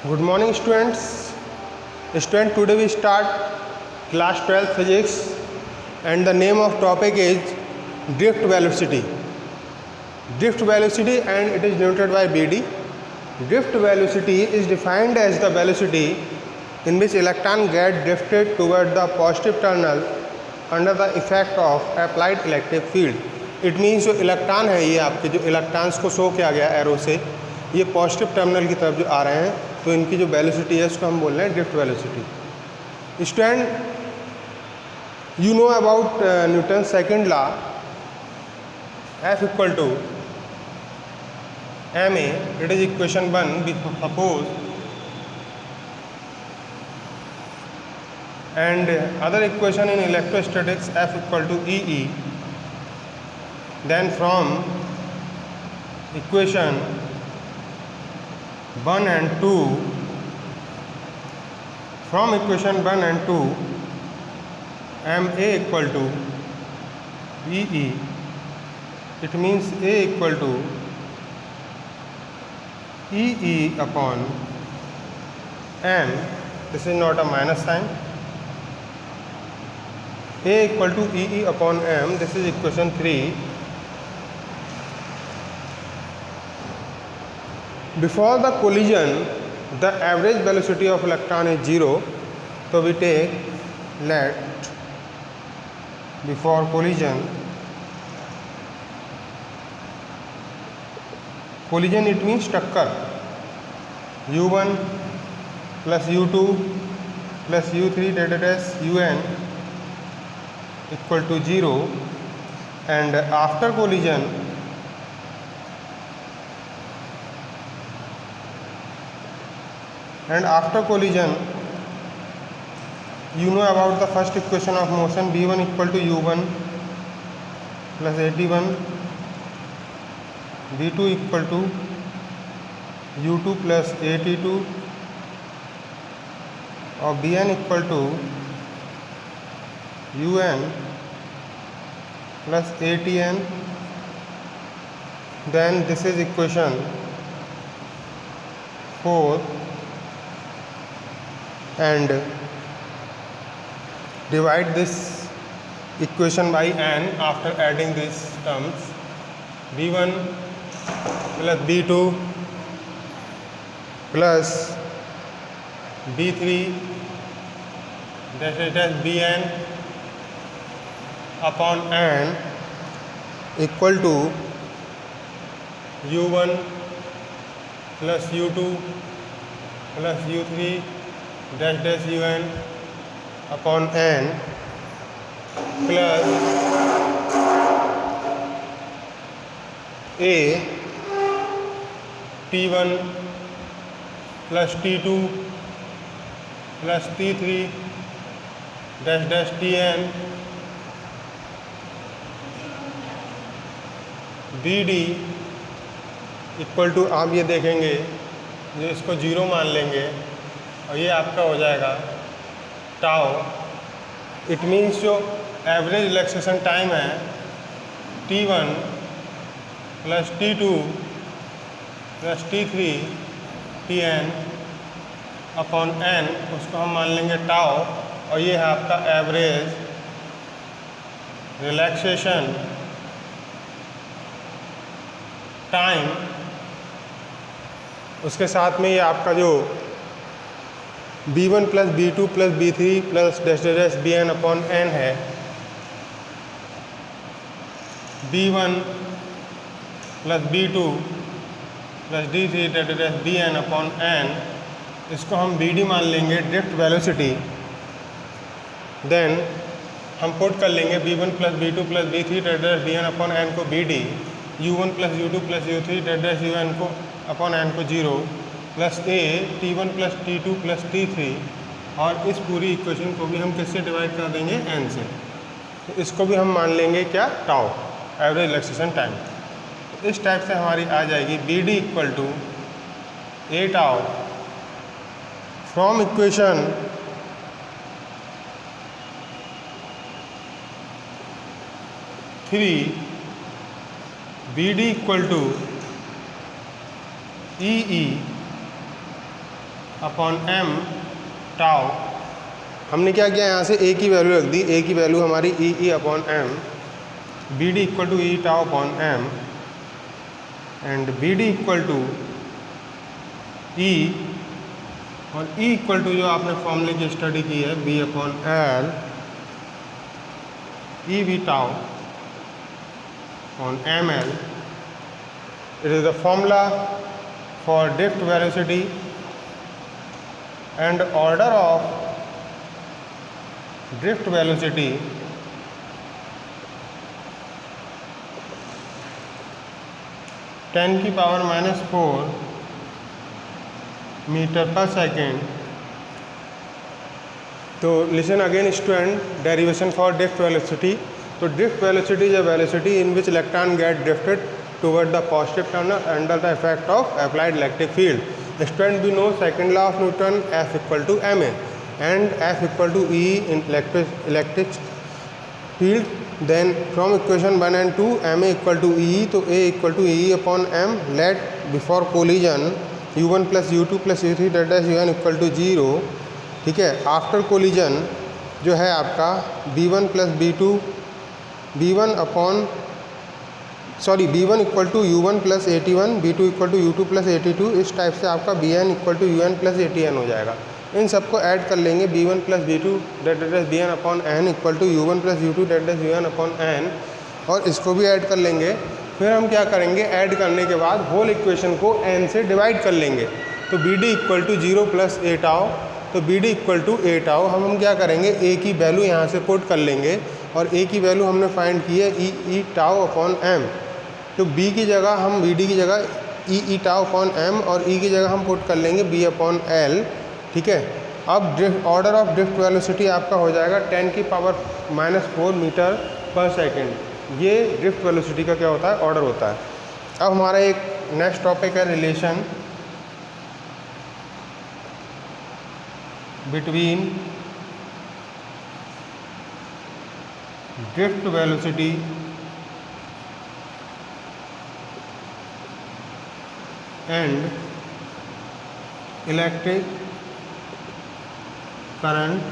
Good morning students. Today we start class 12 physics and the name of topic is drift velocity. Drift velocity and it is denoted by BD. Drift velocity is defined as the velocity in which electron get drifted toward the positive terminal under the effect of applied electric field. It means जो electron है ये आपके जो electrons को show किया गया arrow से ये पॉजिटिव टर्मिनल की तरफ जो आ रहे हैं तो इनकी जो वेलोसिटी है उसको हम बोल रहे हैं drift velocity. Student you know about Newton second law F equal to ma. It is equation 1. Suppose and other equation in electrostatics F equal to EE. Then from equation 1 and 2, from equation 1 and 2, ma equal to EE. It means a equal to EE upon m. This is not a minus sign. A equal to EE upon m. This is equation 3. Before the collision, the average velocity of electron is 0. So we take let before collision. Collision it means टक्कर. U1 plus U2 plus U3 dash UN equal to 0, and after collision you know about the first equation of motion v1 equal to u1 plus at1, v2 equal to u2 plus at2 और bn equal to un plus atn. Then this is equation 4 and divide this equation by n after adding these terms. v1 plus v2 plus v3 dash bn upon n equal to u1 plus u2 plus u3 dash un upon n plus a t1 plus t2 plus t3 dash tn bd equal to आप ये देखेंगे जो इसको 0 मान लेंगे और ये आपका हो जाएगा टाउ. इट मीन्स जो एवरेज रिलैक्सेशन टाइम है t1 plus t2 plus t3 tn upon n उसको हम मान लेंगे टाउ और ये है आपका एवरेज रिलैक्सेशन टाइम. उसके साथ में ये आपका जो b1 plus b2 plus b3 plus dash bn upon n है b1 plus b2 plus d3 dash bn upon n इसको हम bd मान लेंगे ड्रिफ्ट वेलोसिटी. देन हम पुट कर लेंगे b1 plus b2 plus b3 dash bn upon n को bd, u1 plus u2 plus u3 dash un को upon n को 0 plus a t1 plus t2 plus t3 और इस पूरी इक्वेशन को भी हम किससे डिवाइड कर देंगे n से. तो इसको भी हम मान लेंगे क्या टाउ एवरेज रिलैक्सेशन टाइम. तो इस टाइप से हमारी आ जाएगी bd equal to a tau from equation 3 BD equal to EE upon M tau. हमने क्या किया, यहाँ से ए की वैल्यू रख दी, ए की वैल्यू हमारी E upon M, B D equal to E tau upon M, and B D equal to E, और ई इक्वल टू जो आपने फॉर्मूले की स्टडी की है B upon L E V tau on ml. It is the formula for drift velocity and order of drift velocity (10 की power -4 metre पर second. तो listen again student, derivation for drift velocity. तो drift velocity is a velocity in which electron get drifted toward the positive terminal under the effect of applied electric field. Student we know second law of Newton, F equal to ma and F equal to E in electric field. Then from equation 1 and 2 ma equal to E, तो a equal to E upon m, let before collision u1 plus u2 plus u3 डेट u1 equal to 0। ठीक है, after collision जो है आपका b1 plus b2 b1 equal to u1 plus 81, b2 equal to u2 plus 82, इस type से आपका bn equal to un plus 80n हो जाएगा। इन सबको ऐड कर लेंगे, b1 plus b2 date bn upon n equal to u1 plus u2 डेट un अपॉन n, और इसको भी ऐड कर लेंगे। फिर हम क्या करेंगे, ऐड करने के बाद होल इक्वेशन को n से डिवाइड कर लेंगे। तो B D equal to 0 plus A tau, तो B D equal to A tau. हम क्या करेंगे, ए की वैल्यू यहाँ से पुट कर लेंगे, और ए की वैल्यू हमने फाइंड की है ई टाउ अपॉन एम। तो बी की जगह हम बी डी की जगह ई टाउ अपॉन एम, और ई की जगह हम पुट कर लेंगे बी अपॉन एल। ठीक है, अब ऑर्डर ऑफ ड्रिफ्ट वेलोसिटी आपका हो जाएगा 10 की पावर -4 मीटर पर सेकेंड। ये ड्रिफ्ट वेलोसिटी का क्या होता है, ऑर्डर होता है। अब हमारा एक नेक्स्ट टॉपिक है relation between drift velocity and electric current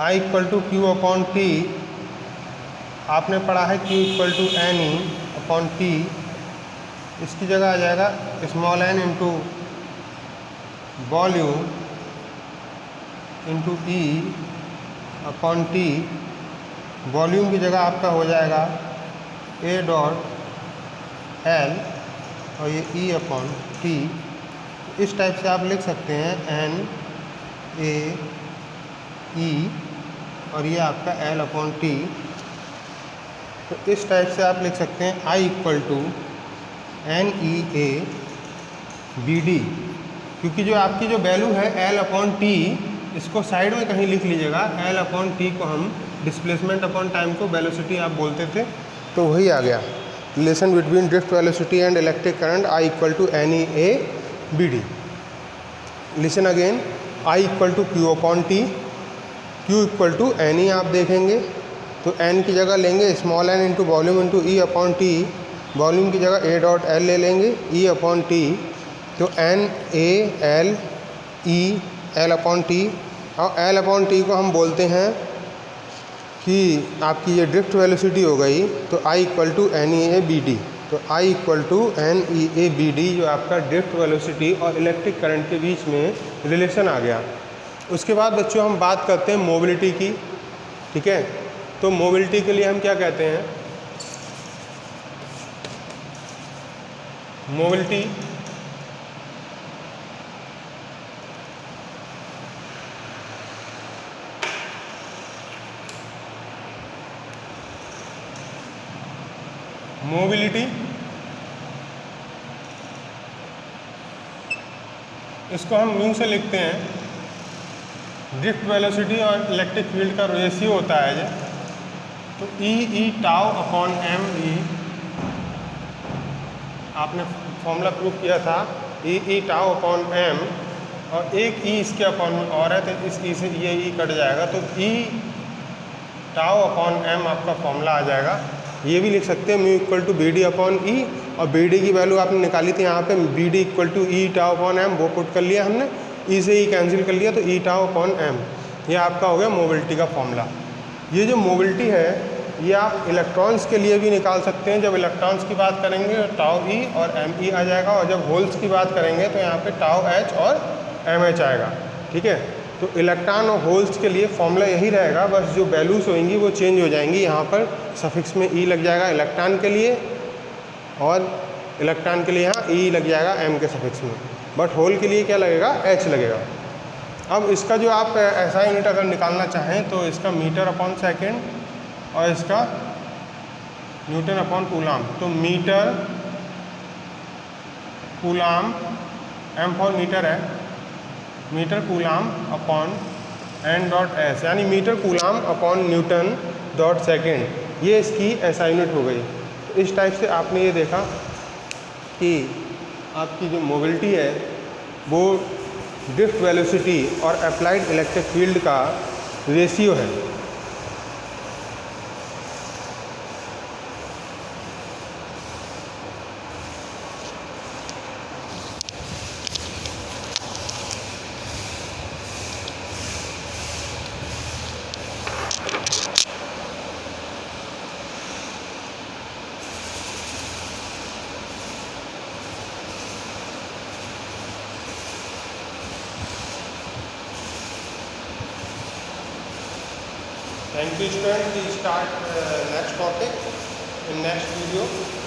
I equal to Q upon T. आपने पढ़ा है Q equal to N E upon T, इसकी जगह आ जाएगा small n into volume into E upon T. Volume की जगह आपका हो जाएगा ए डॉट एल, और ये ई अपॉन टी। इस टाइप से आप लिख सकते हैं एन ए ई, और ये आपका एल अपॉन टी। तो इस टाइप से आप लिख सकते हैं I equal to N E A B D, क्योंकि जो आपकी जो वैल्यू है एल अपॉन टी, इसको साइड में कहीं लिख लीजिएगा। एल अपॉन टी को हम डिस्प्लेसमेंट अपॉन टाइम को वेलोसिटी आप बोलते थे, तो वही आ गया। Relation between drift velocity and electric current I equal to N E A B D. Listen again, I equal to Q upon T, Q equal to N E आप देखेंगे, तो एन की जगह लेंगे small N into volume into E upon T. Volume की जगह A dot L ले लेंगे, ई अपॉन टी। तो N A L E L upon T, और एल अपॉन टी को हम बोलते हैं कि आपकी ये ड्रिफ्ट वेलोसिटी हो गई। तो I equal to N E A B D, तो I equal to N E A B D जो आपका ड्रिफ्ट वेलोसिटी और इलेक्ट्रिक करंट के बीच में रिलेशन आ गया। उसके बाद बच्चों हम बात करते हैं मोबिलिटी की। ठीक है, तो मोबिलिटी के लिए हम क्या कहते हैं, मोबिलिटी इसको हम म्यू से लिखते हैं। ड्रिफ्ट वेलोसिटी और इलेक्ट्रिक फील्ड का रेशियो होता है ये, तो E tau upon M E, आपने फॉर्मूला प्रूव किया था ई टाउ अपॉन एम, और एक ई इसके अपॉन में और है, तो इस ई से ये ई कट जाएगा, तो ई टाउ अपॉन एम आपका फॉर्मूला आ जाएगा। ये भी लिख सकते हैं mu equal to B D upon E, और बी डी की वैल्यू आपने निकाली थी यहाँ पे B D equal to E tau upon M, वो पुट कर लिया हमने, ई से ई कैंसिल कर लिया तो ई टाउ अपॉन एम। ये आपका हो गया मोबिलिटी का फॉर्मूला। ये जो मोबिलिटी है ये आप इलेक्ट्रॉन्स के लिए भी निकाल सकते हैं। जब इलेक्ट्रॉन्स की बात करेंगे तो टाउ ई और एम ई आ जाएगा, और जब होल्स की बात करेंगे तो यहाँ पे टाउ एच और एम एच आएगा। ठीक है, तो इलेक्ट्रॉन और होल्स के लिए फॉर्मूला यही रहेगा, बस जो वैल्यूज होंगी वो चेंज हो जाएंगी। यहाँ पर सफिक्स में ई लग जाएगा इलेक्ट्रॉन के लिए, और इलेक्ट्रॉन के लिए यहाँ ई लग जाएगा एम के सफिक्स में, बट होल के लिए क्या लगेगा, एच लगेगा। अब इसका जो आप ऐसा यूनिट अगर निकालना चाहें तो इसका मीटर अपॉन सेकेंड और इसका न्यूटन अपॉन कूलाम, तो metre coulomb, M for metre है, metre coulomb upon N dot S, यानी metre coulomb upon newton dot second, ये इसकी ऐसा यूनिट हो गई। तो इस टाइप से आपने ये देखा कि आपकी जो मोबिलिटी है वो ड्रिफ्ट वेलोसिटी और अप्लाइड इलेक्ट्रिक फील्ड का रेशियो है। Thank you students. We start next topic in next video.